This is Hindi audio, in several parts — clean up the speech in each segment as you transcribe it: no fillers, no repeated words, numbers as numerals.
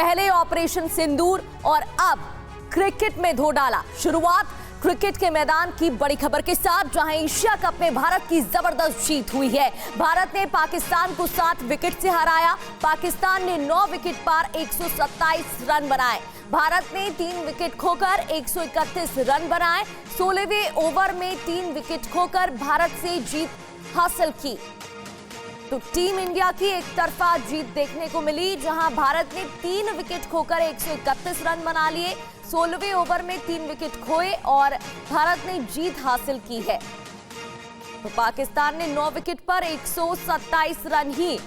पहले ऑपरेशन सिंदूर और अब क्रिकेट में धो डाला। शुरुआत क्रिकेट के मैदान की बड़ी खबर के साथ, जहां एशिया कप में भारत की जबरदस्त जीत हुई है। भारत ने पाकिस्तान को 7 विकेट से हराया। पाकिस्तान ने 9 विकेट पर 127 रन बनाए। भारत ने 3 विकेट खोकर 131 रन बनाए। 16वें ओवर में 3 विकेट खोकर भारत से जीत हासिल की। तो टीम इंडिया की एक तरफा जीत देखने को मिली, जहां भारत ने 3 विकेट खोकर 131 रन बना लिए। 16वें ओवर में 3 विकेट खोए और भारत ने जीत हासिल की है। तो पाकिस्तान ने 9 विकेट पर 127 रन ही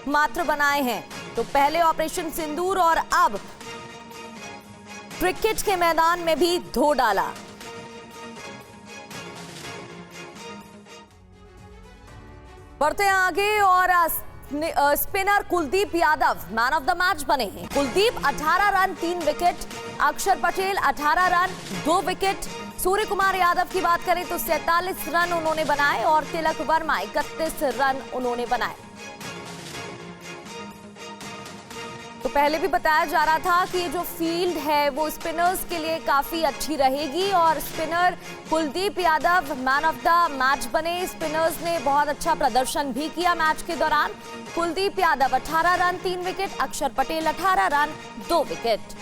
मात्र बनाए हैं। तो पहले ऑपरेशन सिंदूर और अब क्रिकेट के मैदान में भी धो डाला। बढ़ते हैं आगे और spinner Kuldeep Yadav man of the match बने हैं। कुलदीप 18 रन 3 विकेट, अक्षर पटेल 18 रन 2 विकेट, सूर्य कुमार यादव की बात करें तो 47 रन उन्होंने बनाए और तिलक वर्मा 31 रन उन्होंने बनाए। तो पहले भी बताया जा रहा था कि ये जो फील्ड है वो स्पिनर्स के लिए काफी अच्छी रहेगी और spinner Kuldeep Yadav man of the match बने। स्पिनर्स ने बहुत अच्छा प्रदर्शन भी किया मैच के दौरान। कुलदीप यादव 18 रन 3 विकेट, अक्षर पटेल 18 रन 2 विकेट।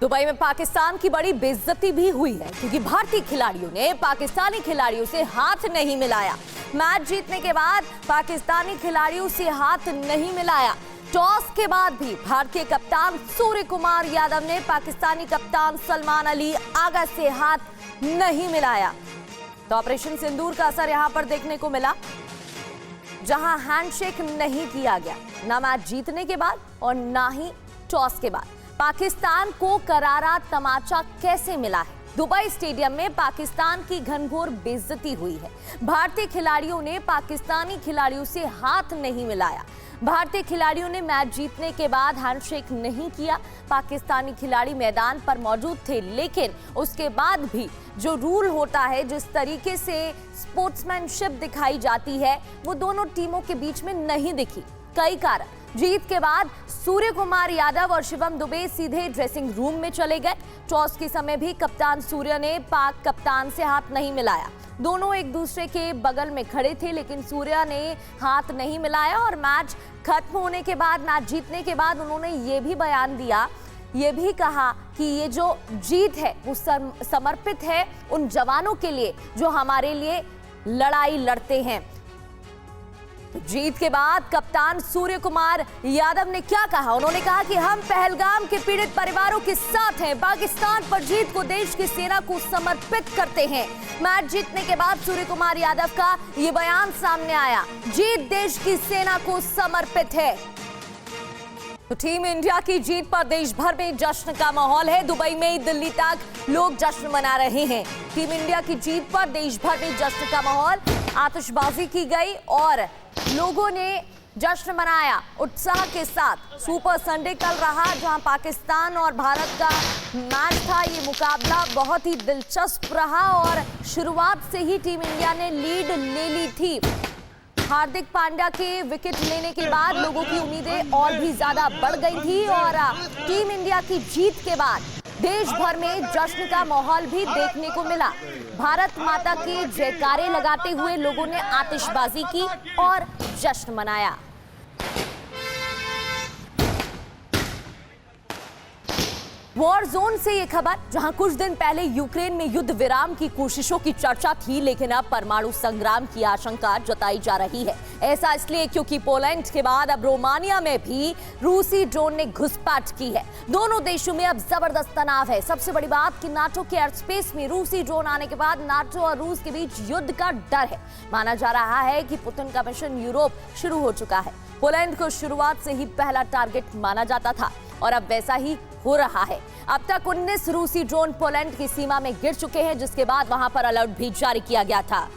दुबई में पाकिस्तान की बड़ी बेइज्जती भी हुई है, क्योंकि भारतीय खिलाड़ियों ने पाकिस्तानी खिलाड़ियों से हाथ नहीं मिलाया। मैच जीतने के बाद पाकिस्तानी खिलाड़ियों से हाथ नहीं मिलाया। टॉस के बाद भी भारतीय कप्तान सूर्य कुमार यादव ने पाकिस्तानी कप्तान सलमान अली आगा से हाथ नहीं मिलाया। तो ऑपरेशन सिंदूर का असर यहां पर देखने को मिला, जहां हैंडशेक नहीं किया गया, ना मैच जीतने के बाद और ना ही टॉस के बाद। पाकिस्तान को करारा तमाचा कैसे मिला है? दुबई स्टेडियम में पाकिस्तान की घनघोर बेइज्जती हुई है। भारतीय खिलाड़ियों ने पाकिस्तानी खिलाड़ियों से हाथ नहीं मिलाया। भारतीय खिलाड़ियों ने मैच जीतने के बाद हैंडशेक नहीं किया। पाकिस्तानी खिलाड़ी मैदान पर मौजूद थे, लेकिन उसके बाद भी जो रूल होता है, जिस तरीके से स्पोर्ट्समैनशिप दिखाई जाती है, वो दोनों टीमों के बीच में नहीं दिखी। कई कारण। जीत के बाद सूर्य कुमार यादव और शिवम दुबे सीधे ड्रेसिंग रूम में चले गए। टॉस के समय भी कप्तान सूर्य ने पाक कप्तान से हाथ नहीं मिलाया। दोनों एक दूसरे के बगल में खड़े थे, लेकिन सूर्य ने हाथ नहीं मिलाया और मैच खत्म होने के बाद, मैच जीतने के बाद उन्होंने ये भी बयान दिया, ये भी कहा कि ये जो जीत है वो समर्पित है उन जवानों के लिए जो हमारे लिए लड़ाई लड़ते हैं। जीत के बाद कप्तान सूर्य कुमार यादव ने क्या कहा? उन्होंने कहा कि हम पहलगाम के पीड़ित परिवारों के साथ हैं। पाकिस्तान पर जीत को देश की सेना को समर्पित करते हैं। मैच जीतने के बाद सूर्य कुमार यादव का ये बयान सामने आया, जीत देश की सेना को समर्पित है। तो टीम इंडिया की जीत पर देश भर में जश्न का माहौल है। दुबई में दिल्ली तक लोग जश्न मना रहे हैं। टीम इंडिया की जीत पर देश भर में जश्न का माहौल, आतिशबाजी की गई और लोगों ने जश्न मनाया उत्साह के साथ। सुपर संडे कल रहा, जहां पाकिस्तान और भारत का मैच था। ये मुकाबला बहुत ही दिलचस्प रहा और शुरुआत से ही टीम इंडिया ने लीड ले ली थी। हार्दिक पांड्या के विकेट लेने के बाद लोगों की उम्मीदें और भी ज्यादा बढ़ गई थी और टीम इंडिया की जीत के बाद देश भर में जश्न का माहौल भी देखने को मिला। भारत माता के जयकारे लगाते हुए लोगों ने आतिशबाजी की और जश्न मनाया। वॉर जोन से ये खबर, जहां कुछ दिन पहले यूक्रेन में युद्ध विराम की कोशिशों की चर्चा थी, लेकिन अब परमाणु संग्राम की आशंका जताई जा रही है। ऐसा इसलिए क्योंकि पोलैंड के बाद अब रोमानिया में भी रूसी ड्रोन ने घुसपैठ की है। दोनों देशों में अब जबरदस्त तनाव है। सबसे बड़ी बात कि नाटो के एयर स्पेस में रूसी ड्रोन आने के बाद नाटो और रूस के बीच युद्ध का डर है। माना जा रहा है कि पुतिन का मिशन यूरोप शुरू हो चुका है। पोलैंड को शुरुआत से ही पहला टारगेट माना जाता था और अब वैसा ही हो रहा है। अब तक 19 रूसी ड्रोन पोलैंड की सीमा में गिर चुके हैं, जिसके बाद वहां पर अलर्ट भी जारी किया गया था।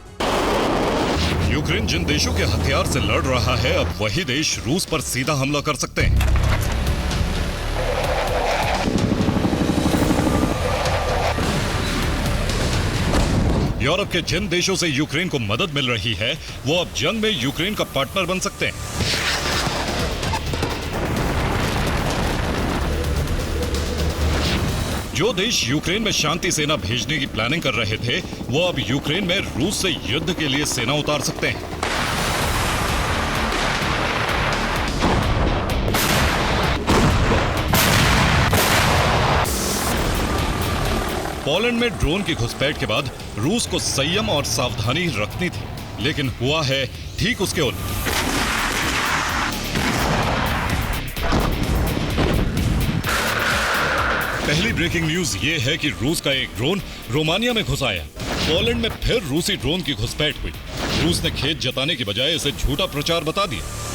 यूक्रेन जिन देशों के हथियार से लड़ रहा है, अब वही देश रूस पर सीधा हमला कर सकते हैं। यूरोप के जिन देशों से यूक्रेन को मदद मिल रही है वो अब जंग में यूक्रेन का पार्टनर बन सकते हैं। जो देश यूक्रेन में शांति सेना भेजने की प्लानिंग कर रहे थे वो अब यूक्रेन में रूस से युद्ध के लिए सेना उतार सकते हैं। पोलैंड में ड्रोन की घुसपैठ के बाद रूस को संयम और सावधानी रखनी थी, लेकिन हुआ है ठीक उसके उल्ट। पहली ब्रेकिंग न्यूज ये है कि रूस का एक ड्रोन रोमानिया में घुस आया। पोलैंड में फिर रूसी ड्रोन की घुसपैठ हुई। रूस ने खेद जताने की बजाय इसे झूठा प्रचार बता दिया।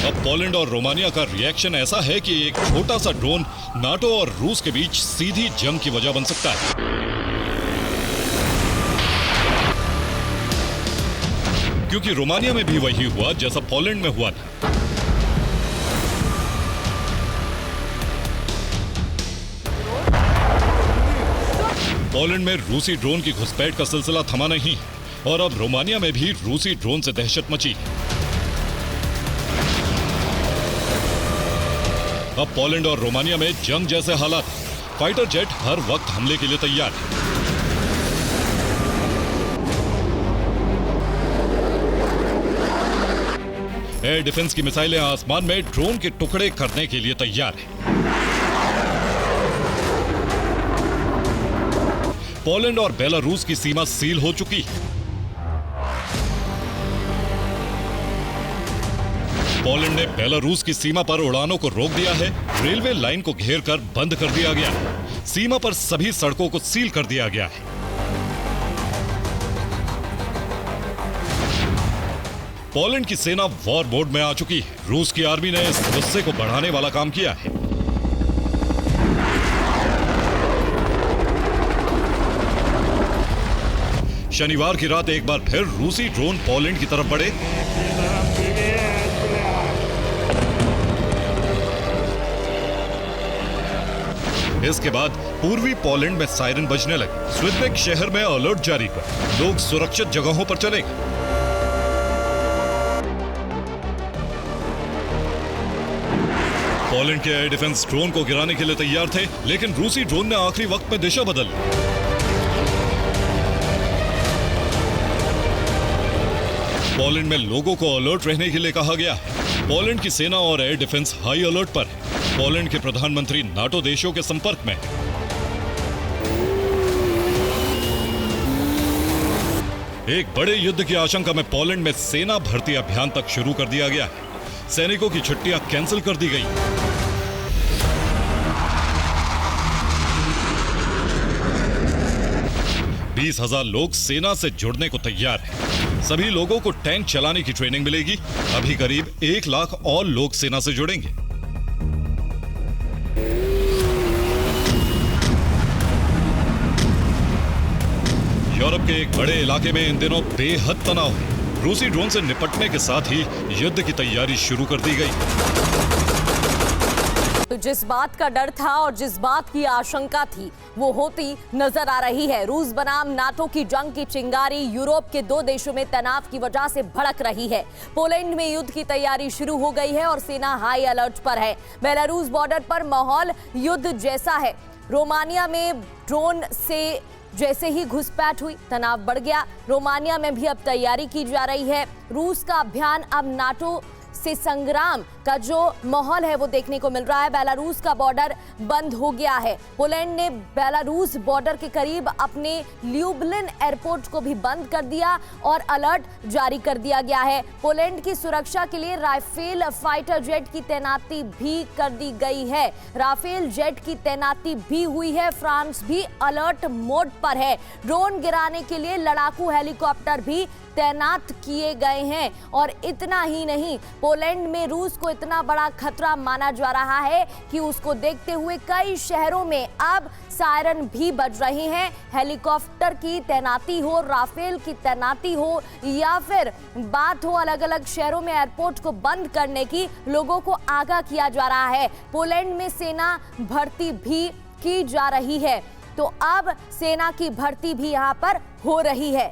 अब पोलैंड और रोमानिया का रिएक्शन ऐसा है कि एक छोटा सा ड्रोन नाटो और रूस के बीच सीधी जंग की वजह बन सकता है। क्योंकि रोमानिया में भी वही हुआ जैसा पोलैंड में हुआ था। पोलैंड में रूसी ड्रोन की घुसपैठ का सिलसिला थमा नहीं और अब रोमानिया में भी रूसी ड्रोन से दहशत मची। अब पोलैंड और रोमानिया में जंग जैसे हालात। फाइटर जेट हर वक्त हमले के लिए तैयार है। एयर डिफेंस की मिसाइलें आसमान में ड्रोन के टुकड़े करने के लिए तैयार हैं। पोलैंड और बेलारूस की सीमा सील हो चुकी है। पोलैंड ने बेलारूस की सीमा पर उड़ानों को रोक दिया है। रेलवे लाइन को घेर कर बंद कर दिया गया है। सीमा पर सभी सड़कों को सील कर दिया गया है। पोलैंड की सेना वॉर मोड में आ चुकी है। रूस की आर्मी ने इस गुस्से को बढ़ाने वाला काम किया है। शनिवार की रात एक बार फिर रूसी ड्रोन पोलैंड की तरफ बढ़े। इसके बाद पूर्वी पोलैंड में सायरन बजने लगे। स्विडबेक शहर में अलर्ट जारी कर लोग सुरक्षित जगहों पर चलेंगे। पोलैंड के एयर डिफेंस ड्रोन को गिराने के लिए तैयार थे, लेकिन रूसी ड्रोन ने आखिरी वक्त में दिशा बदल ली। पोलैंड में लोगों को अलर्ट रहने के लिए कहा गया है। पोलैंड की सेना और एयर डिफेंस हाई अलर्ट पर है। पोलैंड के प्रधानमंत्री नाटो देशों के संपर्क में है। एक बड़े युद्ध की आशंका में पोलैंड में सेना भर्ती अभियान तक शुरू कर दिया गया है। सैनिकों की छुट्टियां कैंसिल कर दी गई। 20,000 लोग सेना से जुड़ने को तैयार हैं। सभी लोगों को टैंक चलाने की ट्रेनिंग मिलेगी। अभी करीब 1 लाख और लोग सेना से जुड़ेंगे। यूरोप के एक बड़े इलाके में इन दिनों बेहद तनाव है। रूसी ड्रोन से निपटने के साथ ही युद्ध की तैयारी शुरू कर दी गई। तो जिस बात का डर था और जिस बात की आशंका थी वो होती नजर आ रही है। रूस बनाम नाटो की जंग की चिंगारी यूरोप के 2 देशों में तनाव की वजह से भड़क रही है। पोलैंड में युद्ध की तैयारी शुरू हो गई है और सेना हाई अलर्ट पर है। बेलारूस बॉर्डर पर माहौल युद्ध जैसा है। रोमानिया में ड्रोन से जैसे ही घुसपैठ हुई तनाव बढ़ गया। रोमानिया में भी अब तैयारी की जा रही है। रूस का अभियान अब नाटो से संग्राम का जो माहौल है वो देखने को मिल रहा है। बेलारूस का बॉर्डर बंद हो गया है। पोलैंड ने बेलारूस बॉर्डर के करीब अपने ल्यूब्लिन एयरपोर्ट को भी बंद कर दिया और अलर्ट जारी कर दिया गया है। पोलैंड की सुरक्षा के लिए राफेल फाइटर जेट की तैनाती भी कर दी गई है। राफेल जेट की तैनाती भी हुई है। फ्रांस भी अलर्ट मोड पर है। ड्रोन गिराने के लिए लड़ाकू हेलीकॉप्टर भी तैनात किए गए हैं। और इतना ही नहीं, पोलैंड में रूस को इतना बड़ा खतरा माना जा रहा है कि उसको देखते हुए कई शहरों में अब सायरन भी बज रही हैं। हेलीकॉप्टर की तैनाती हो, राफेल की तैनाती हो या फिर बात हो अलग अलग शहरों में एयरपोर्ट को बंद करने की, लोगों को आगाह किया जा रहा है। पोलैंड में सेना भर्ती भी की जा रही है, तो अब सेना की भर्ती भी यहां पर हो रही है।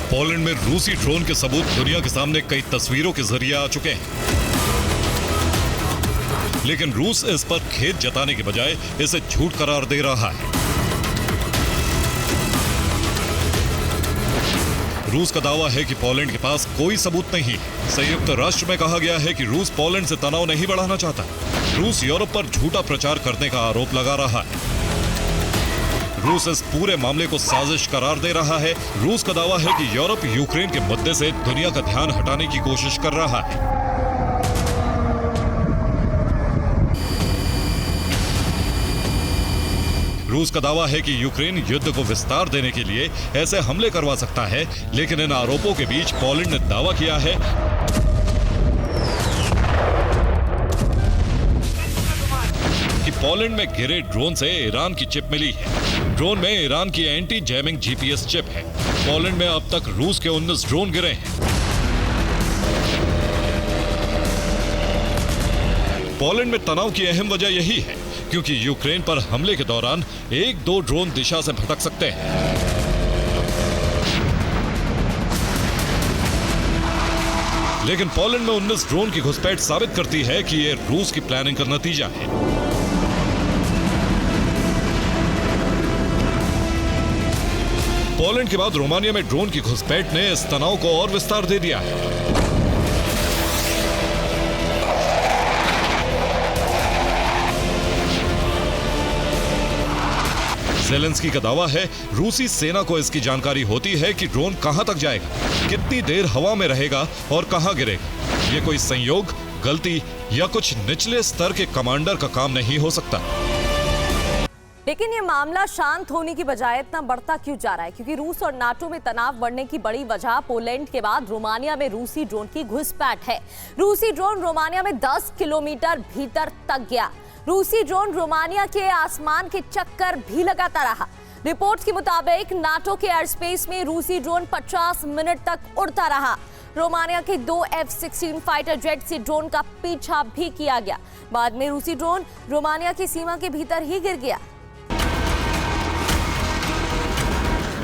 पोलैंड में रूसी ड्रोन के सबूत दुनिया के सामने कई तस्वीरों के जरिए आ चुके हैं, लेकिन रूस इस पर खेद जताने के बजाय इसे झूठ करार दे रहा है। रूस का दावा है कि पोलैंड के पास कोई सबूत नहीं है। संयुक्त राष्ट्र में कहा गया है कि रूस पोलैंड से तनाव नहीं बढ़ाना चाहता। रूस यूरोप पर झूठा प्रचार करने का आरोप लगा रहा है। रूस इस पूरे मामले को साजिश करार दे रहा है। रूस का दावा है कि यूरोप यूक्रेन के मुद्दे से दुनिया का ध्यान हटाने की कोशिश कर रहा है। रूस का दावा है कि यूक्रेन युद्ध को विस्तार देने के लिए ऐसे हमले करवा सकता है, लेकिन इन आरोपों के बीच पोलैंड ने दावा किया है कि पोलैंड में गिरे ड्रोन से ईरान की चिप मिली है। ड्रोन में ईरान की एंटी जैमिंग जीपीएस चिप है। पोलैंड में अब तक रूस के 19 ड्रोन गिरे हैं। पोलैंड में तनाव की अहम वजह यही है क्योंकि यूक्रेन पर हमले के दौरान 1-2 ड्रोन दिशा से भटक सकते हैं। लेकिन पोलैंड में 19 ड्रोन की घुसपैठ साबित करती है कि यह रूस की प्लानिंग का नतीजा है। पोलैंड के बाद रोमानिया में ड्रोन की घुसपैठ ने इस तनाव को और विस्तार दे दिया है। ज़ेलेंस्की का दावा है रूसी सेना को इसकी जानकारी होती है कि ड्रोन कहां तक जाएगा, कितनी देर हवा में रहेगा और कहां गिरेगा। यह कोई संयोग, गलती या कुछ निचले स्तर के कमांडर का काम नहीं हो सकता। लेकिन ये मामला शांत होने की बजाय इतना बढ़ता क्यों जा रहा है? क्योंकि रूस और नाटो में तनाव बढ़ने की बड़ी वजह पोलैंड के बाद रोमानिया में रूसी ड्रोन की घुसपैठ है। रूसी ड्रोन रोमानिया में 10 किलोमीटर भीतर तक गया। रूसी ड्रोन रोमानिया के आसमान के चक्कर भी लगाता रहा। रिपोर्ट्स के मुताबिक नाटो के एयर स्पेस में रूसी ड्रोन 50 मिनट तक उड़ता रहा। रोमानिया के 2 F-16 फाइटर जेट से ड्रोन का पीछा भी किया गया। बाद में रूसी ड्रोन रोमानिया की सीमा के भीतर ही गिर गया।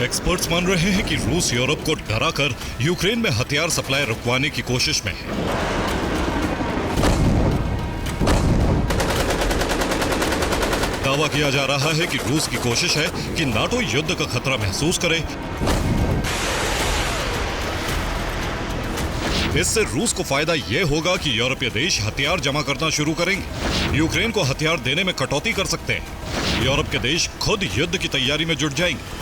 एक्सपर्ट्स मान रहे हैं कि रूस यूरोप को डराकर यूक्रेन में हथियार सप्लाई रुकवाने की कोशिश में है। दावा किया जा रहा है कि रूस की कोशिश है कि नाटो युद्ध का खतरा महसूस करे। इससे रूस को फायदा यह होगा कि यूरोपीय देश हथियार जमा करना शुरू करेंगे। यूक्रेन को हथियार देने में कटौती कर सकते हैं। यूरोप के देश खुद युद्ध की तैयारी में जुट जाएंगे।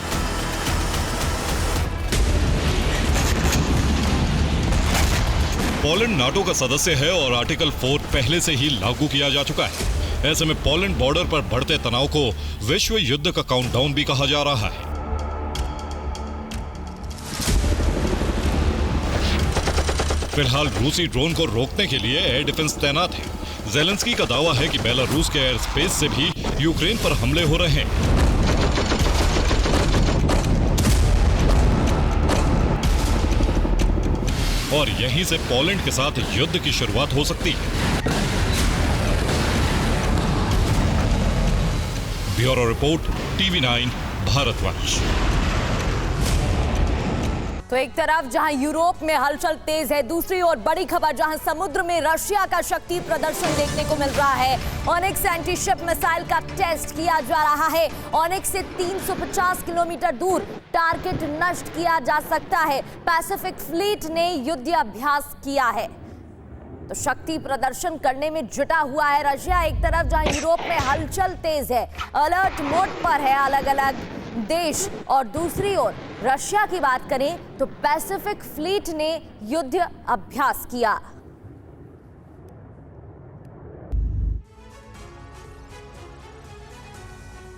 पोलैंड नाटो का सदस्य है और आर्टिकल 4 पहले से ही लागू किया जा चुका है। ऐसे में पोलैंड बॉर्डर पर बढ़ते तनाव को विश्व युद्ध का काउंटडाउन भी कहा जा रहा है। फिलहाल रूसी ड्रोन को रोकने के लिए एयर डिफेंस तैनात है। ज़ेलेंस्की का दावा है कि बेलारूस के एयर स्पेस से भी यूक्रेन पर हमले हो रहे हैं। और यहीं से पोलैंड के साथ युद्ध की शुरुआत हो सकती है। Bureau report, TV9 Bharatvarsh. तो एक तरफ जहां यूरोप में हलचल तेज है, दूसरी ओर बड़ी खबर जहां समुद्र में रशिया का शक्ति प्रदर्शन देखने को मिल रहा है। ओनिक्स एंटी शिप मिसाइल का टेस्ट किया जा रहा है। ओनिक्स से 350 किलोमीटर दूर टारगेट नष्ट किया जा सकता है। पैसिफिक फ्लीट ने युद्ध अभ्यास किया है, तो शक्ति प्रदर्शन करने में जुटा हुआ है रशिया। एक तरफ जहां यूरोप में हलचल तेज है, अलर्ट मोड पर है अलग अलग देश, और दूसरी ओर रशिया की बात करें तो पैसिफिक फ्लीट ने युद्ध अभ्यास किया।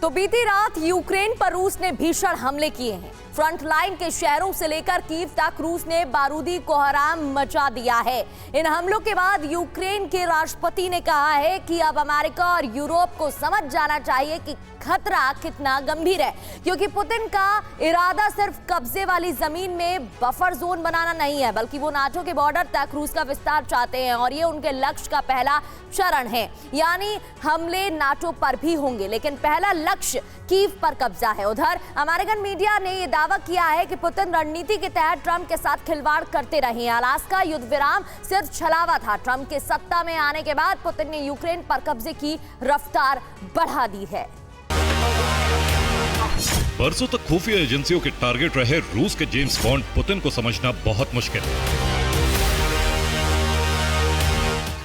तो बीती रात यूक्रेन पर रूस ने भीषण हमले किए हैं। फ्रंट लाइन के शहरों से लेकर कीव तक रूस ने बारूदी कोहराम मचा दिया है। इन हमलों के बाद यूक्रेन के राष्ट्रपति ने कहा है कि अब अमेरिका और यूरोप को समझ जाना चाहिए कि खतरा कितना गंभीर है, क्योंकि पुतिन का इरादा सिर्फ कब्जे वाली जमीन में बफर जोन बनाना नहीं है, बल्कि वो नाटो के बॉर्डर तक रूस का विस्तार चाहते हैं और ये उनके लक्ष्य का पहला चरण है। यानी हमले नाटो पर भी होंगे, लेकिन पहला लक्ष्य कीव पर कब्जा है। उधर अमेरिकन मीडिया ने यह दावा किया है कि पुतिन रणनीति के तहत ट्रंप के साथ खिलवाड़ करते रहे। अलास्का युद्ध विराम सिर्फ छलावा था। ट्रंप के सत्ता में आने के बाद पुतिन ने यूक्रेन पर कब्जे की रफ्तार बढ़ा दी है। बरसों तक खुफिया एजेंसियों के टारगेट रहे रूस के जेम्स बॉन्ड पुतिन को समझना बहुत मुश्किल है।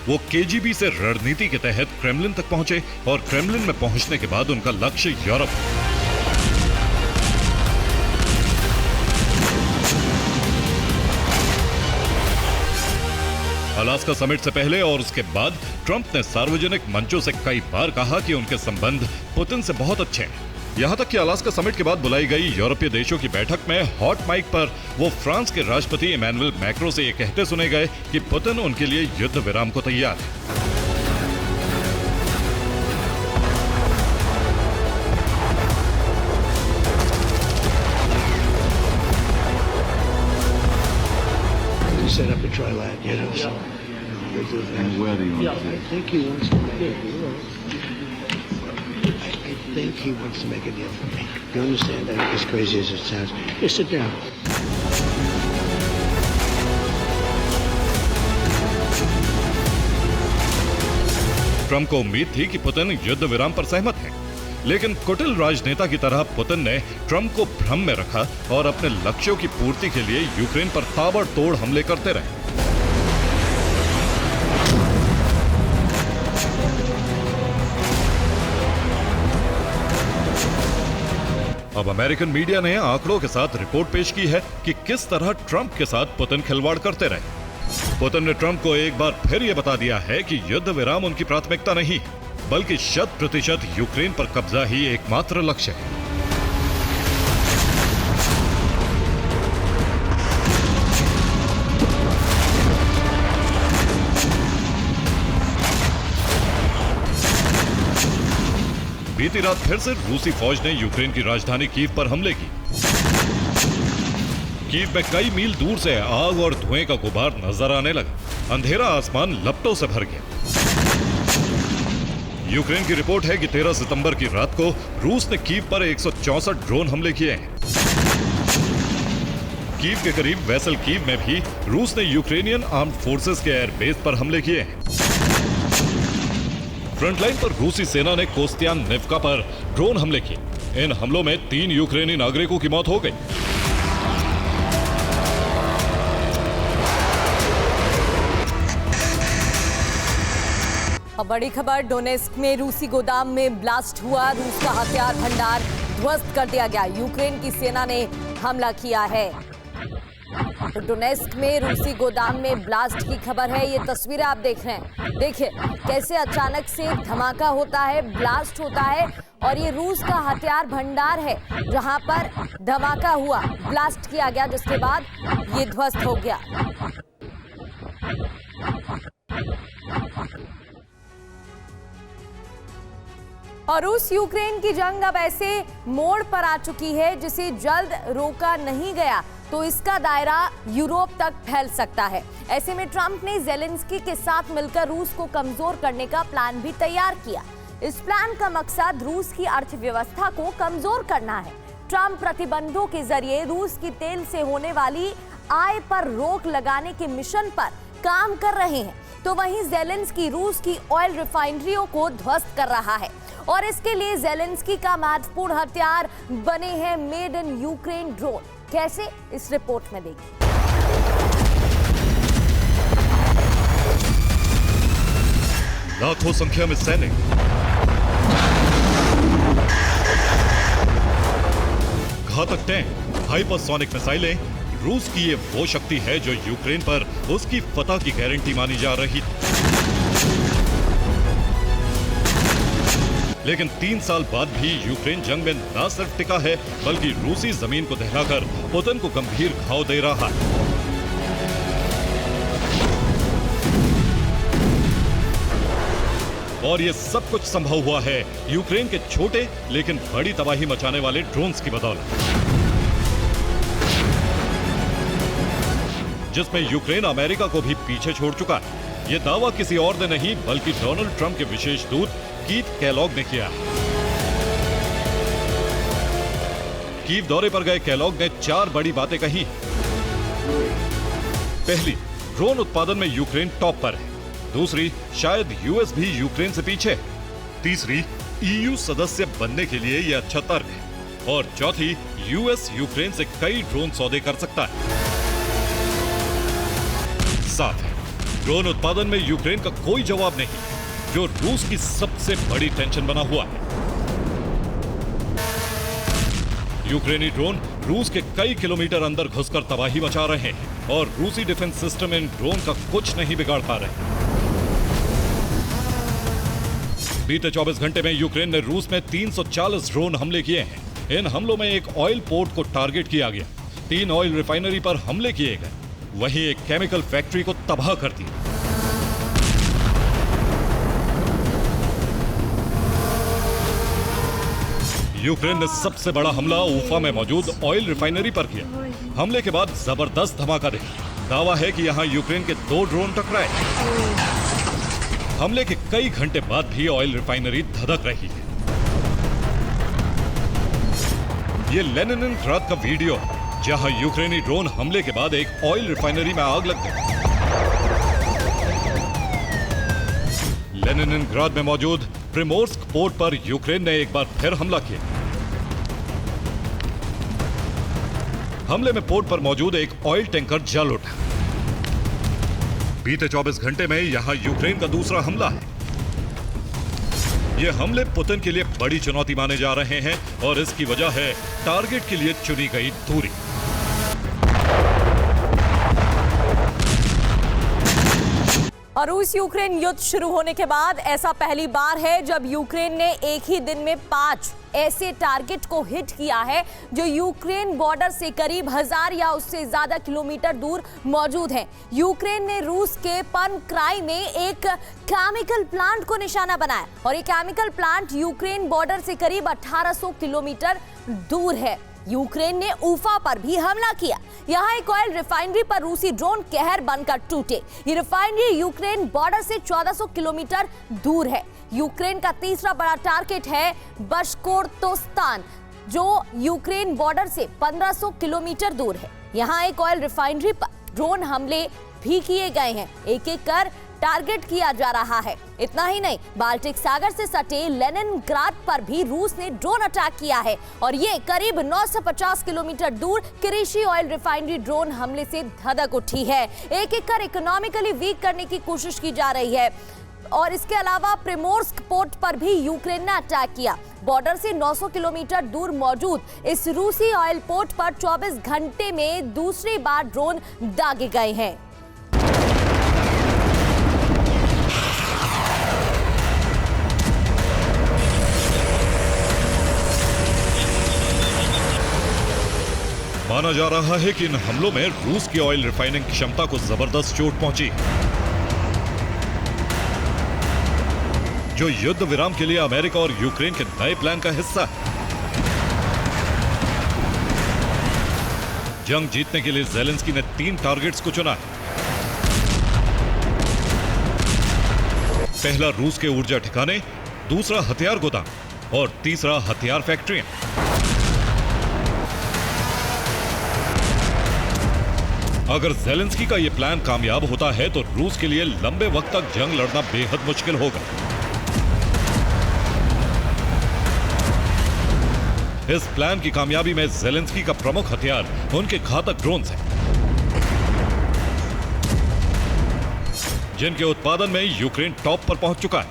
वो केजीबी से रणनीति के तहत क्रेमलिन तक पहुंचे और क्रेमलिन में पहुंचने के बाद उनका लक्ष्य यूरोप। अलास्का समिट से पहले और उसके बाद ट्रंप ने सार्वजनिक मंचों से कई बार कहा कि उनके संबंध पुतिन से बहुत अच्छे हैं। यहां तक कि अलास्का समिट के बाद बुलाई गई यूरोपीय देशों की बैठक में हॉट माइक पर वो फ्रांस के राष्ट्रपति इमैनुअल मैक्रों से ये कहते सुने गए कि पुतिन उनके लिए युद्ध विराम को तैयार है। Set up a trilateral, you know. So And where do you want to I think he wants to make it. I think he wants to make a deal for me. You understand? I think as crazy as it sounds. Just sit down. Trump को उम्मीद थी कि पुतिन युद्ध विराम पर सहमत है, लेकिन कुटिल राजनेता की तरह पुतिन ने ट्रंप को भ्रम में रखा और अपने लक्ष्यों की पूर्ति के लिए यूक्रेन पर ताबड़तोड़ हमले करते रहे। अब अमेरिकन मीडिया ने आंकड़ों के साथ रिपोर्ट पेश की है कि किस तरह ट्रंप के साथ पुतिन खिलवाड़ करते रहे। पुतिन ने ट्रंप को एक बार फिर यह बता दिया है कि युद्ध विराम उनकी प्राथमिकता नहीं, बल्कि 100% यूक्रेन पर कब्जा ही एकमात्र लक्ष्य है। बीती रात फिर से रूसी फौज ने यूक्रेन की राजधानी कीव पर हमले की। कीव में कई मील दूर से आग और धुएं का गुबार नजर आने लगा। अंधेरा आसमान लपटों से भर गया। यूक्रेन की रिपोर्ट है कि 13 सितंबर की रात को रूस ने कीव पर 164 ड्रोन हमले किए हैं। कीव के करीब वेसल कीव में भी रूस ने यूक्रेनियन आर्म्ड फोर्सेस के एयरबेस पर हमले किए हैं। फ्रंटलाइन पर रूसी सेना ने कोस्तियान निफ्का पर ड्रोन हमले किए। इन हमलों में 3 यूक्रेनी नागरिकों की मौत हो गई। अब बड़ी खबर, डोनेस्क में रूसी गोदाम में ब्लास्ट हुआ। रूस का हथियार भंडार ध्वस्त कर दिया गया। यूक्रेन की सेना ने हमला किया है। तो डोनेस्क में रूसी गोदाम में ब्लास्ट की खबर है। ये तस्वीरें आप देख रहे हैं। देखिए कैसे अचानक से धमाका होता है, ब्लास्ट होता है, और ये रूस का हथियार भंडार है जहां पर धमाका हुआ, ब्लास्ट किया गया, जिसके बाद ये ध्वस्त हो गया। और रूस यूक्रेन की जंग अब ऐसे मोड़ पर आ चुकी है जिसे जल्द रोका नहीं गया तो इसका दायरा यूरोप तक फैल सकता है। ऐसे में ट्रंप ने ज़ेलेंस्की के साथ मिलकर रूस को कमजोर करने का प्लान भी तैयार किया। इस प्लान का मकसद रूस की अर्थव्यवस्था को कमजोर करना है। ट्रंप प्रतिबंधों के जरिए रूस की तेल से होने वाली आय पर रोक लगाने के मिशन पर काम कर रहे हैं, तो वहीं ज़ेलेंस्की रूस की ऑयल रिफाइनरियों को ध्वस्त कर रहा है। और इसके लिए ज़ेलेंस्की का महत्वपूर्ण हथियार बने हैं मेड इन यूक्रेन ड्रोन। कैसे, इस रिपोर्ट में देखिए। लाखों संख्या में सैनिक, घातक टैंक, हाइपरसोनिक मिसाइलें, रूस की ये वो शक्ति है जो यूक्रेन पर उसकी फतह की गारंटी मानी जा रही थी। लेकिन 3 साल बाद भी यूक्रेन जंग में न सिर्फ टिका है बल्कि रूसी जमीन को दहलाकर पुतिन को गंभीर घाव दे रहा है। और ये सब कुछ संभव हुआ है यूक्रेन के छोटे लेकिन बड़ी तबाही मचाने वाले ड्रोन्स की बदौलत, जिसमें यूक्रेन अमेरिका को भी पीछे छोड़ चुका है। ये दावा किसी और ने नहीं बल्कि डोनाल्ड ट्रंप के विशेष दूत कीथ केलॉग ने किया है। कीव दौरे पर गए केलॉग ने 4 बड़ी बातें कही। पहली, ड्रोन उत्पादन में यूक्रेन टॉप पर है। दूसरी, शायद यूएस भी यूक्रेन से पीछे है। तीसरी, ईयू सदस्य बनने के लिए यह अच्छा तर्क है। और चौथी, यूएस यूक्रेन से कई ड्रोन सौदे कर सकता है। साफ है, ड्रोन उत्पादन में यूक्रेन का कोई जवाब नहीं, जो रूस की सबसे बड़ी टेंशन बना हुआ है। यूक्रेनी ड्रोन रूस के कई किलोमीटर अंदर घुसकर तबाही मचा रहे हैं और रूसी डिफेंस सिस्टम इन ड्रोन का कुछ नहीं बिगाड़ पा रहे। बीते 24 घंटे में यूक्रेन ने रूस में 340 ड्रोन हमले किए हैं। इन हमलों में एक ऑयल पोर्ट को टारगेट किया गया, 3 ऑयल रिफाइनरी पर हमले किए गए, वहीं एक केमिकल फैक्ट्री को तबाह कर दिया। यूक्रेन ने सबसे बड़ा हमला उफा में मौजूद ऑयल रिफाइनरी पर किया। हमले के बाद जबरदस्त धमाका देखा। दावा है कि यहां यूक्रेन के 2 ड्रोन टकराए। हमले के कई घंटे बाद भी ऑयल रिफाइनरी धधक रही है। ये लेनिनग्राद का वीडियो है, जहां यूक्रेनी ड्रोन हमले के बाद एक ऑयल रिफाइनरी में आग लग गई। लेनिनग्राद में मौजूद प्रिमोर्स्क पोर्ट पर यूक्रेन ने एक बार फिर हमला किया। हमले में पोर्ट पर मौजूद एक ऑयल टैंकर जल उठा। बीते 24 घंटे में यहां यूक्रेन का दूसरा हमला है। ये हमले पुतिन के लिए बड़ी चुनौती माने जा रहे हैं और इसकी वजह है टारगेट के लिए चुनी गई दूरी। और रूस यूक्रेन युद्ध शुरू होने के बाद ऐसा पहली बार है जब यूक्रेन ने एक ही दिन में 5 ऐसे टारगेट को हिट किया है जो यूक्रेन बॉर्डर से करीब 1000 या उससे ज्यादा किलोमीटर दूर मौजूद हैं। यूक्रेन ने रूस के पनक्राई में एक केमिकल प्लांट को निशाना बनाया और ये केमिकल प्लांट यूक्रेन बॉर्डर से करीब 1800 किलोमीटर दूर है। यूक्रेन ने उफा पर भी हमला किया। यहाँ एक ऑयल रिफाइनरी पर रूसी ड्रोन कहर बनकर टूटे। ये रिफाइनरी यूक्रेन बॉर्डर से 1400 किलोमीटर दूर है। यूक्रेन का तीसरा बड़ा टारगेट है बशकोर्तोस्तान, जो यूक्रेन बॉर्डर से 1500 किलोमीटर दूर है। यहाँ एक ऑयल रिफाइनरी पर ड्रोन हमले भी किए गए हैं। एक एक कर टारगेट किया जा रहा है। इतना ही नहीं, बाल्टिक सागर से सटे लेनिनग्राद पर भी रूस ने ड्रोन अटैक किया है और ये करीब 950 किलोमीटर दूर किरीशी ऑयल रिफाइनरी ड्रोन हमले से धधक उठी है। एक एक कर इकोनॉमिकली वीक करने की कोशिश की जा रही है। और इसके अलावा प्रिमोर्स्क पोर्ट पर भी यूक्रेन ने अटैक किया। बॉर्डर से 900 किलोमीटर दूर मौजूद इस रूसी ऑयल पोर्ट पर 24 घंटे में दूसरी बार ड्रोन दागे गए हैं। माना जा रहा है कि इन हमलों में रूस की ऑयल रिफाइनिंग क्षमता को जबरदस्त चोट पहुंची, जो युद्ध विराम के लिए अमेरिका और यूक्रेन के नए प्लान का हिस्सा है। जंग जीतने के लिए ज़ेलेंस्की ने 3 टारगेट्स को चुना है। पहला रूस के ऊर्जा ठिकाने, दूसरा हथियार गोदाम और तीसरा हथियार फैक्ट्रियां। अगर ज़ेलेंस्की का यह प्लान कामयाब होता है तो रूस के लिए लंबे वक्त तक जंग लड़ना बेहद मुश्किल होगा। इस प्लान की कामयाबी में ज़ेलेंस्की का प्रमुख हथियार उनके घातक ड्रोन्स हैं, जिनके उत्पादन में यूक्रेन टॉप पर पहुंच चुका है।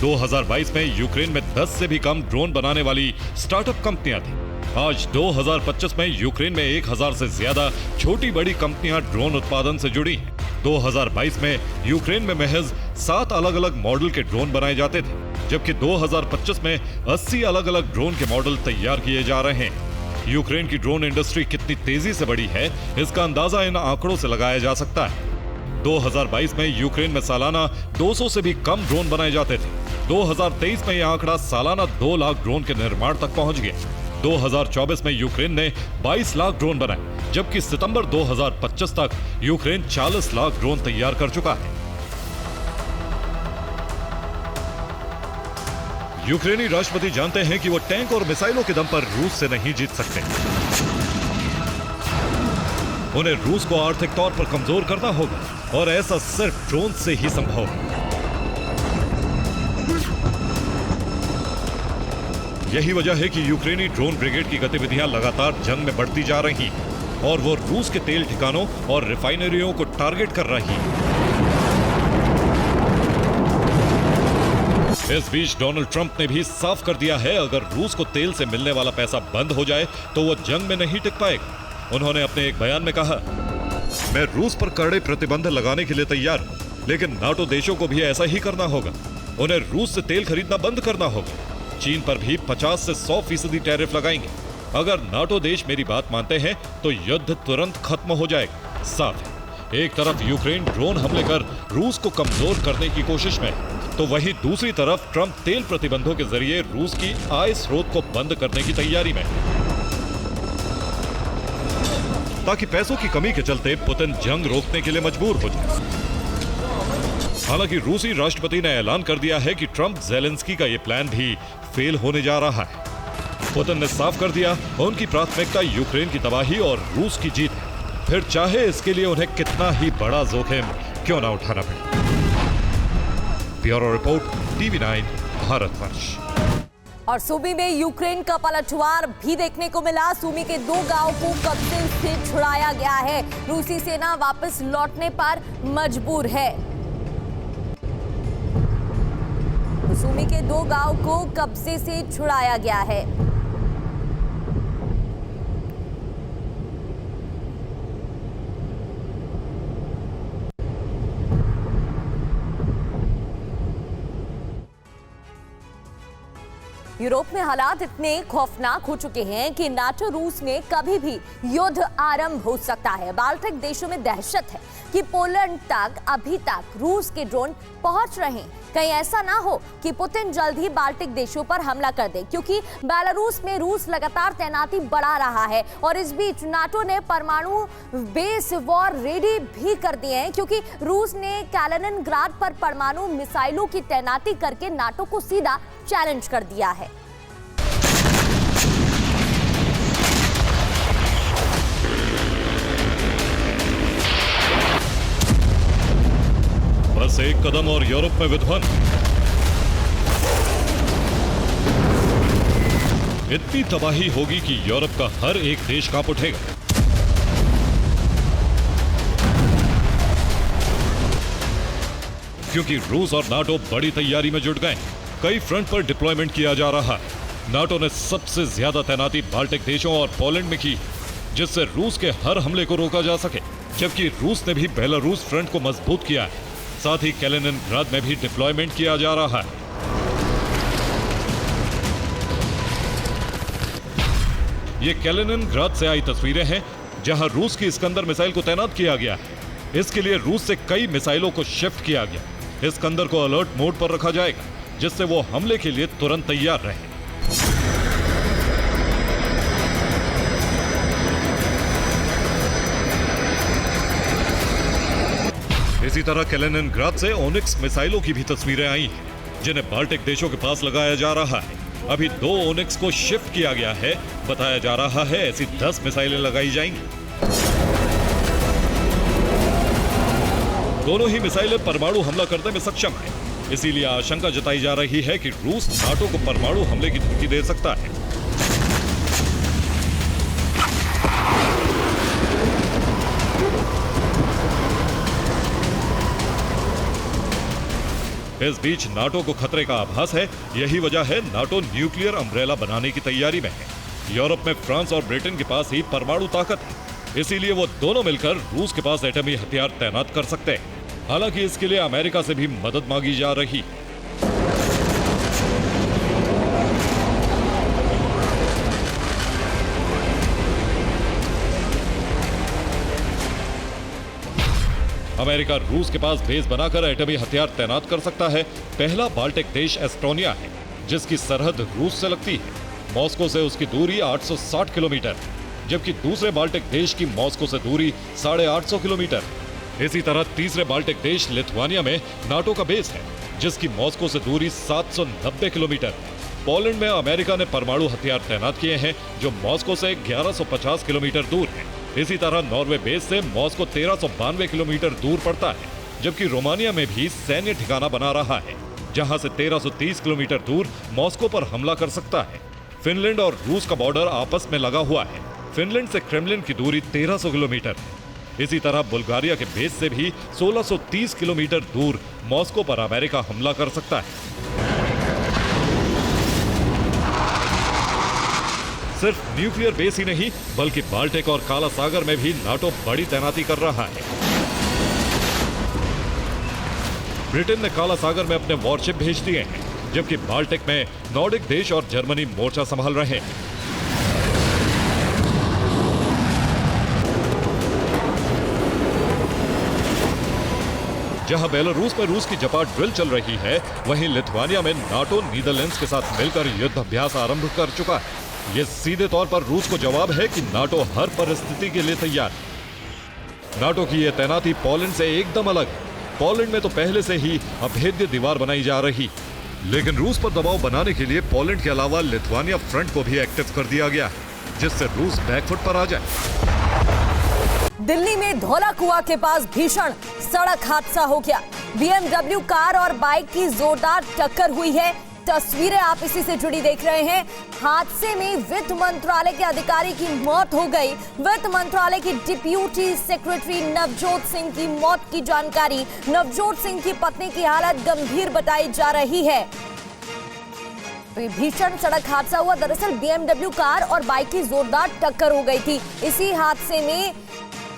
2022 में यूक्रेन में 10 से भी कम ड्रोन बनाने वाली स्टार्टअप कंपनियां थी। आज 2025 में यूक्रेन में 1000 से ज्यादा छोटी बड़ी कंपनियां ड्रोन उत्पादन से जुड़ी हैं। 2022 में यूक्रेन में महज 7 अलग अलग मॉडल के ड्रोन बनाए जाते थे, जबकि 2025 में 80 अलग अलग ड्रोन के मॉडल तैयार किए जा रहे हैं। यूक्रेन की ड्रोन इंडस्ट्री कितनी तेजी से बढ़ी है, इसका अंदाजा इन आंकड़ों से लगाया जा सकता है। 2022 में यूक्रेन में सालाना 200 से भी कम ड्रोन बनाए जाते थे। 2023 में यह आंकड़ा सालाना 2 लाख ड्रोन के निर्माण तक पहुंच गया। 2024 में यूक्रेन ने 22 लाख ड्रोन बनाए, जबकि सितंबर 2025 तक यूक्रेन 40 लाख ड्रोन तैयार कर चुका है। यूक्रेनी राष्ट्रपति जानते हैं कि वो टैंक और मिसाइलों के दम पर रूस से नहीं जीत सकते। उन्हें रूस को आर्थिक तौर पर कमजोर करना होगा और ऐसा सिर्फ ड्रोन से ही संभव है। यही वजह है कि यूक्रेनी ड्रोन ब्रिगेड की गतिविधियां लगातार जंग में बढ़ती जा रही हैं और वो रूस के तेल ठिकानों और रिफाइनरियों को टारगेट कर रही है। इस बीच डोनाल्ड ट्रंप ने भी साफ कर दिया है, अगर रूस को तेल से मिलने वाला पैसा बंद हो जाए तो वो जंग में नहीं टिक पाएगा। उन्होंने अपने एक बयान में कहा, मैं रूस पर कड़े प्रतिबंध लगाने के लिए तैयार हूं, लेकिन नाटो देशों को भी ऐसा ही करना होगा। उन्हें रूस से तेल खरीदना बंद करना होगा। चीन पर भी 50 से 100% टैरिफ लगाएंगे। अगर नाटो देश मेरी बात मानते हैं तो युद्ध तुरंत खत्म हो जाएगा। साफ है, एक तरफ यूक्रेन ड्रोन हमले कर रूस को कमजोर करने की कोशिश में है, तो वहीं दूसरी तरफ ट्रंप तेल प्रतिबंधों के जरिए रूस की आय स्रोत को बंद करने की तैयारी में है, ताकि पैसों की कमी के चलते पुतिन जंग रोकने के लिए मजबूर हो जाए। हालांकि रूसी राष्ट्रपति ने ऐलान कर दिया है कि ट्रंप ज़ेलेंस्की का यह प्लान भी फेल होने जा रहा है। पुतिन ने साफ कर दिया, उनकी प्राथमिकता यूक्रेन की तबाही और रूस की जीत है, फिर चाहे इसके लिए उन्हें कितना ही बड़ा जोखिम क्यों ना उठाना पड़े। Bureau report, TV9 Bharatvarsh. और सूमी में यूक्रेन का पलटवार भी देखने को मिला। सूमी के 2 गांव को कब्जे से छुड़ाया गया है। रूसी सेना वापस लौटने पर मजबूर है। सूमी के 2 गांव को कब्जे से छुड़ाया गया है। यूरोप में हालात इतने खौफनाक हो चुके हैं कि नाटो रूस में कभी भी युद्ध आरंभ हो सकता है। बाल्टिक देशों में दहशत है कि पोलैंड तक अभी तक रूस के ड्रोन पहुंच रहे हैं। कहीं ऐसा ना हो कि पुतिन जल्द ही बाल्टिक देशों पर हमला कर दे, क्योंकि बेलारूस में रूस लगातार तैनाती बढ़ा रहा है। और इस बीच नाटो ने परमाणु बेस वॉर रेडी भी कर दिए हैं, क्योंकि रूस ने कैलिनिनग्राड पर परमाणु मिसाइलों की तैनाती करके नाटो को सीधा चैलेंज कर दिया है। बस एक कदम और यूरोप में विध्वंस। इतनी तबाही होगी कि यूरोप का हर एक देश कांप उठेगा। क्योंकि रूस और नाटो बड़ी तैयारी में जुट गए। कई फ्रंट पर डिप्लॉयमेंट किया जा रहा है। नाटो ने सबसे ज्यादा तैनाती बाल्टिक देशों और पोलैंड में की, जिससे रूस के हर हमले को रोका जा सके। जबकि रूस ने भी बेलारूस फ्रंट को मजबूत किया है। साथ ही कैलिनिनग्राड में भी डिप्लॉयमेंट किया जा रहा है। ये कैलिनिनग्राड से आई तस्वीरें हैं, जहां रूस की इस्कंदर मिसाइल को तैनात किया गया है। इसके लिए रूस से कई मिसाइलों को शिफ्ट किया गया। इस्कंदर को अलर्ट मोड पर रखा जाएगा, जिससे वो हमले के लिए तुरंत तैयार रहे। इसी तरह कैलिनिनग्राड से ओनिक्स मिसाइलों की भी तस्वीरें आई हैं, जिन्हें बाल्टिक देशों के पास लगाया जा रहा है। अभी 2 ओनिक्स को शिफ्ट किया गया है। बताया जा रहा है ऐसी 10 मिसाइलें लगाई जाएंगी। दोनों ही मिसाइलें परमाणु हमला करने में सक्षम है। इसीलिए आशंका जताई जा रही है कि रूस नाटो को परमाणु हमले की धमकी दे सकता है। इस बीच नाटो को खतरे का आभास है। यही वजह है नाटो न्यूक्लियर अम्ब्रेला बनाने की तैयारी में है। यूरोप में फ्रांस और ब्रिटेन के पास ही परमाणु ताकत है। इसीलिए वो दोनों मिलकर रूस के पास एटमी हथियार तैनात कर सकते हैं। हालांकि इसके लिए अमेरिका से भी मदद मांगी जा रही है। अमेरिका रूस के पास बेस बनाकर एटमी हथियार तैनात कर सकता है। पहला बाल्टिक देश एस्टोनिया है, जिसकी सरहद रूस से लगती है। मॉस्को से उसकी दूरी 860 किलोमीटर, जबकि दूसरे बाल्टिक देश की मॉस्को से दूरी 850 किलोमीटर। इसी तरह तीसरे बाल्टिक देश लिथुआनिया में नाटो का बेस है, जिसकी मॉस्को से दूरी 790 किलोमीटर। पोलैंड में अमेरिका ने परमाणु हथियार तैनात किए हैं, जो मॉस्को से 1150 किलोमीटर दूर है। इसी तरह नॉर्वे बेस से मॉस्को 1392 किलोमीटर दूर पड़ता है, जबकि रोमानिया में भी सैन्य ठिकाना बना रहा है, जहां से 1330 किलोमीटर दूर मॉस्को पर हमला कर सकता है। फिनलैंड और रूस का बॉर्डर आपस में लगा हुआ है। फिनलैंड से क्रेमलिन की दूरी 1300 किलोमीटर है। इसी तरह बुल्गारिया के बेस से भी 1630 किलोमीटर दूर मॉस्को पर अमेरिका हमला कर सकता है। सिर्फ न्यूक्लियर बेस ही नहीं, बल्कि बाल्टिक और काला सागर में भी नाटो बड़ी तैनाती कर रहा है। ब्रिटेन ने काला सागर में अपने वॉरशिप भेज दिए हैं, जबकि बाल्टिक में नॉर्डिक देश और जर्मनी मोर्चा संभाल रहे हैं। जहां बेलारूस में रूस की जपाट ड्रिल चल रही है, वहीं लिथुआनिया में नाटो नीदरलैंड्स के साथ मिलकर युद्ध अभ्यास आरंभ कर चुका है। यह सीधे तौर पर रूस को जवाब है कि नाटो हर परिस्थिति के लिए तैयार है। नाटो की यह तैनाती पोलैंड से एकदम अलग है। पोलैंड में तो पहले से ही अभेद्य दीवार बनाई जा रही, लेकिन रूस पर दबाव बनाने के लिए पोलैंड के अलावा लिथुआनिया फ्रंट को भी एक्टिव कर दिया गया है, जिससे रूस बैकफुट पर आ जाए। दिल्ली में धौला कुआं के पास भीषण सड़क हादसा हो गया। BMW कार और बाइक की जोरदार टक्कर हुई है। तस्वीरें आप इसी से जुड़ी देख रहे हैं। हादसे में वित्त मंत्रालय के अधिकारी की मौत हो गई। वित्त मंत्रालय की डिप्यूटी सेक्रेटरी नवजोत सिंह की मौत की जानकारी। नवजोत सिंह की पत्नी की हालत गंभीर बताई जा रही है। तो ये भीषण सड़क हादसा हुआ। दरअसल BMW कार और बाइक की जोरदार टक्कर हो गई थी। इसी हादसे में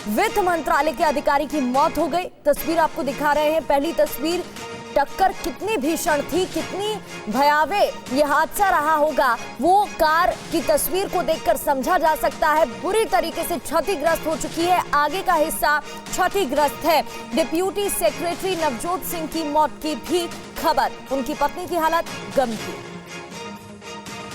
वित्त मंत्रालय के अधिकारी की मौत हो गई। तस्वीर आपको दिखा रहे हैं। पहली तस्वीर, टक्कर कितनी भीषण थी, कितनी भयावह यह हादसा रहा होगा, वो कार की तस्वीर को देखकर समझा जा सकता है। बुरी तरीके से क्षतिग्रस्त हो चुकी है, आगे का हिस्सा क्षतिग्रस्त है। डिप्यूटी सेक्रेटरी नवजोत सिंह की मौत की भी खबर, उनकी पत्नी की हालत गंभीर।